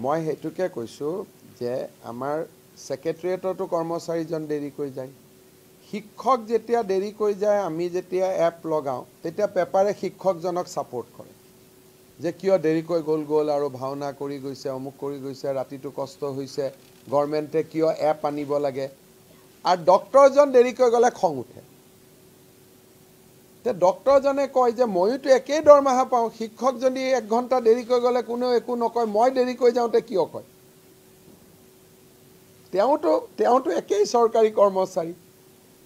মই হেতুকে কৈছো যে আমাৰ সেক্ৰেটাৰিয়েটতো কৰ্মচাৰীজন দেৰি কৰি যায় শিক্ষক যেতিয়া দেৰি কৰি যায় আমি যেতিয়া এপ লগাও তেতিয়া পেপাৰে শিক্ষকজনক সাপোৰ্ট কৰে যে কিয় দেৰি কৰি গ'ল আৰু ভাওনা কৰি গৈছে অমুক কৰি গৈছে ৰাতিটো কষ্ট হৈছে গভৰ্ণমেণ্টে কিয় এপ আনিব লাগে আৰু ডক্টৰজন দেৰি কৰি গ'লে খং উঠে তে ডক্টৰজনে কয় যে মইতো একেই দৰমহা পাওঁ শিক্ষক যদি 1 ঘণ্টা দেৰি কৰি গ'লে কোনেও একো নকয় মই দেৰি কৰি যাওঁতে কিয় কয় তেওঁতো একেই চৰকাৰী কৰ্মচাৰী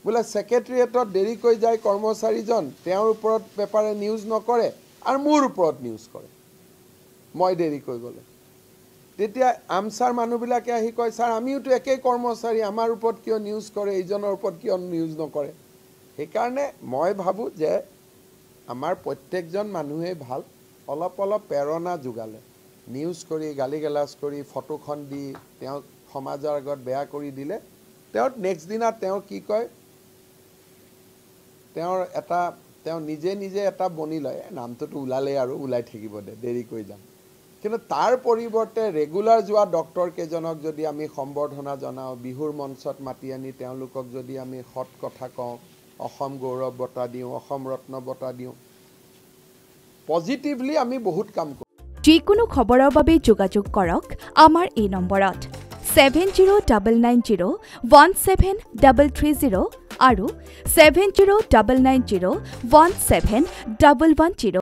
বোলে সেক্ৰেটাৰিয়েটত দেৰি কৰি যায় কৰ্মচাৰীজন তেওঁৰ ওপৰত পেপাৰে নিউজ নকৰে আৰু মোৰ ওপৰত নিউজ কৰে মই দেৰি কৰি গ'লে তেতিয়া আমছাৰ মানুহবিলাকে আহি কয় স্যাৰ আমিওতো একেই কৰ্মচাৰী আমাৰ ওপৰত কিয় নিউজ কৰে এইজনৰ ওপৰত কিয় নিউজ নকৰে সেইকাৰণে মই ভাবো যে আমাৰ প্ৰত্যেকজন মানুহে ভাল অলপ প্ৰেৰণা যোগালে নিউজ কৰি গালিগালাজ কৰি ফটোখন দি তেওঁ সমাজৰ আগত বেয়া কৰি দিলে তেওঁ নেক্সট দিনা তেওঁ কি কয় তেওঁ নিজে এটা বনি লয় নামটোতো ওলালে আৰু ওলাই থাকিব দে দেৰি কৰি যাম কিন্তু তাৰ পৰিৱৰ্তে ৰেগুলাৰ যোৱা ডক্টৰ কেজনক যদি আমি সম্বৰ্ধনা জনাও বিহুৰ মঞ্চত মাতি আনি তেওঁলোকক যদি আমি হট কথা কওঁ অসম গৌৰৱ বঁটা দিওঁ অসম ৰত্ন বঁটা দিওঁ পজিটিভলি আমি বহুত কাম কৰোঁ যিকোনো খবৰৰ বাবে যোগাযোগ কৰক আমাৰ এই নম্বৰত 7099017330 আৰু 7099017110